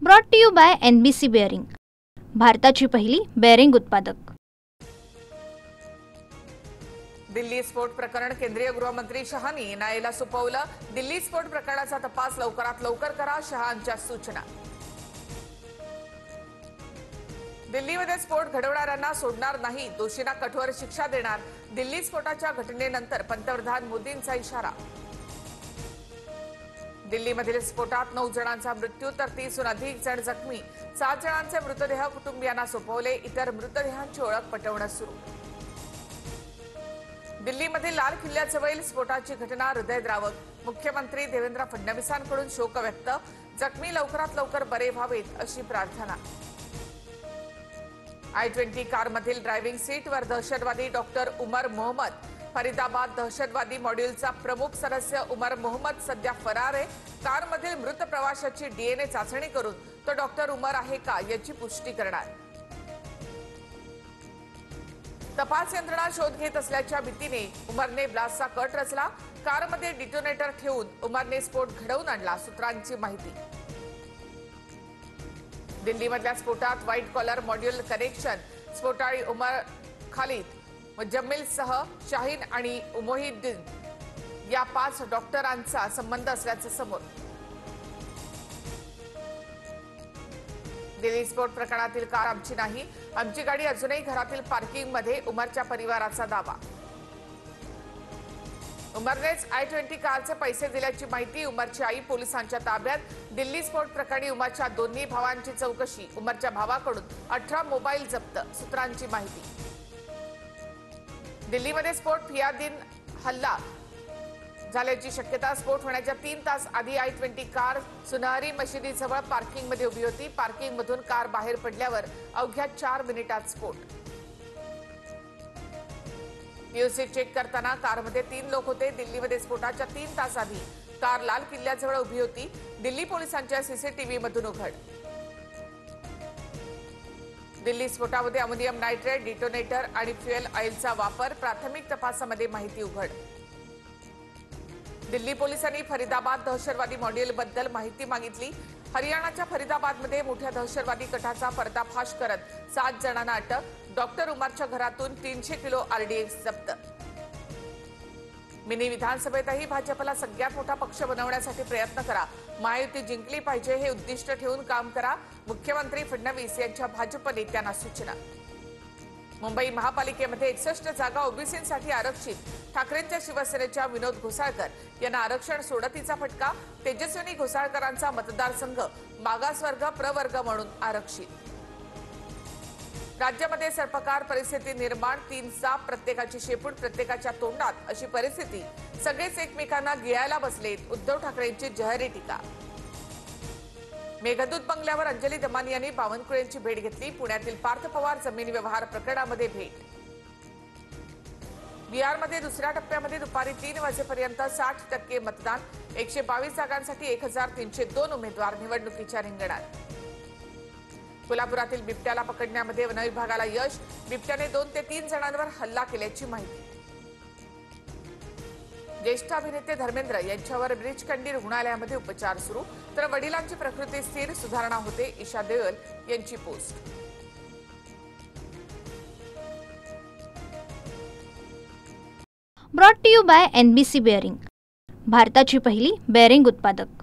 Brought to you by NBC bearing, भारताची पहिली bearing उत्पादक। दिल्ली स्फोट प्रकरण केंद्रीय गृहमंत्री शहांनी न्यायालयाला सोपवलं। दिल्ली स्फोट प्रकरणाचा तपास लवकरात लवकर करा, शहांच्या सूचना। दिल्लीमध्ये स्फोट घडवणाऱ्यांना सोडणार नाही, दोषींना कठोर शिक्षा देणार। दिल्ली स्फोटाच्या घटनेनंतर पंतप्रधान मोदींचा इशारा। दिल्लीमधील स्फोटात 9 जणांचा मृत्यू तर 30हून अधिक जण जखमी। 7 जणांचे मृतदेह कुटुंबियांना सोपवले, इतर मृतदेहांची ओळख पटवणं सुरू। दिल्लीमधील लाल किल्ल्याजवळील स्फोटाची घटना हृदयद्रावक, मुख्यमंत्री देवेंद्र फडणवीसांकडून शोक व्यक्त। जखमी लवकरात लवकर बरे व्हावेत अशी प्रार्थना। I-20 कारमधील ड्रायव्हिंग सीटवर दहशतवादी डॉक्टर उमर मोहम्मद। फरीदाबाद दहशतवादी मॉड्यूलचा प्रमुख सदस्य उमर मोहम्मद सध्या फरार आहे। कारमधील मृत प्रवाशाची DNA चाचणी करून तो डॉक्टर उमर आहे का याची पुष्टी करणार। तपास यंत्रणा शोध घेत असल्याच्या भीतीने उमरने ब्लास्टचा कट रचला। कारमध्ये डिटोनेटर ठेवून उमरने स्फोट घडवून आणला, सूत्रांची माहिती। दिल्लीमधल्या स्फोटात white collar module connection, स्फोटाळी Umar Khalid मुजम्मिलसह Shaheen आणि मोहिद्दीन या 5 डॉक्टरांचा संबंध असल्याचं समोर। दिल्ली स्फोट प्रकरणातील कार आमची नाही, आमची गाडी अजूनही घरातील पार्किंगमध्ये, उमरच्या परिवाराचा दावा। उमरनेच I-20 कारचे पैसे दिल्याची माहिती, उमरची आई पोलिसांच्या ताब्यात। दिल्ली स्फोट प्रकरणी उमरच्या दोन्ही भावांची चौकशी, उमरच्या भावाकडून 18 मोबाईल जप्त, सूत्रांची माहिती। दिल्लीमध्ये स्फोट फियादीन हल्ला झाल्याची शक्यता। स्फोट होण्याच्या 3 तास आधी I-20 कार सुनहरी मशिदीजवळ पार्किंगमध्ये उभी होती। पार्किंगमधून कार बाहेर पडल्यावर अवघ्या 4 मिनिटात स्फोट। POC चेक करताना कारमध्ये 3 लोक होते। दिल्लीमध्ये स्फोटाच्या 3 तास आधी कार लाल किल्ल्याजवळ उभी होती, दिल्ली पोलिसांच्या CCTV मधून उघड। दिल्ली स्फोटामध्ये अमोनियम नायट्रेट, डिटोनेटर आणि फ्युएल ऑइलचा वापर, प्राथमिक तपासामध्ये माहिती उघड। दिल्ली पोलिसांनी फरीदाबाद दहशतवादी मॉड्यूलबद्दल माहिती मागितली। हरियाणाच्या फरीदाबादमध्ये मोठ्या दहशतवादी गटाचा पर्दाफाश करत 7 जणांना अटक। डॉक्टर उमरच्या घरातून 300 किलो RDX जप्त। मिनी विधानसभेतही भाजपला सगळ्यात मोठा पक्ष बनवण्यासाठी प्रयत्न करा, महायुती जिंकली पाहिजे हे उद्दिष्ट ठेवून काम करा, मुख्यमंत्री फडणवीस यांच्या भाजप नेत्यांना सूचना। मुंबई महापालिकेमध्ये 61 जागा ओबीसींसाठी आरक्षित, ठाकरेंच्या शिवसेनेच्या विनोद घोसाळकर यांना आरक्षण सोडतीचा फटका। तेजस्विनी घोसाळकरांचा मतदारसंघ मागासवर्ग प्रवर्ग म्हणून आरक्षित। राज्यामध्ये सर्पकार परिस्थिती निर्माण, 3 साप प्रत्येकाची शेपूट प्रत्येकाच्या तोंडात अशी परिस्थिती, सगळेच एकमेकांना गिळायला बसलेत, उद्धव ठाकरेंची जहरी टीका। मेघदूत बंगल्यावर अंजली दमानी यांनी बावनकुळेंची भेट घेतली, पुण्यातील पार्थ पवार जमीन व्यवहार प्रकरणामध्ये भेट। बिहारमध्ये दुसऱ्या टप्प्यामध्ये दुपारी 3 वाजेपर्यंत 60% मतदान, 122 जागांसाठी 1302 उमेदवार निवडणुकीच्या रिंगणात। कोल्हापुरातील बिबट्याला पकडण्यामध्ये वनविभागाला यश, बिबट्याने 2 ते 3 जणांवर हल्ला केल्याची माहिती। ज्येष्ठ अभिनेते धर्मेंद्र यांच्यावर ब्रीचकंडी रुग्णालयामध्ये उपचार सुरू, तर वडिलांची प्रकृती स्थिर, सुधारणा होते, ईशा देओल यांची post. Brought to you by NBC bearing, भारताची पहिली बेअरिंग उत्पादक।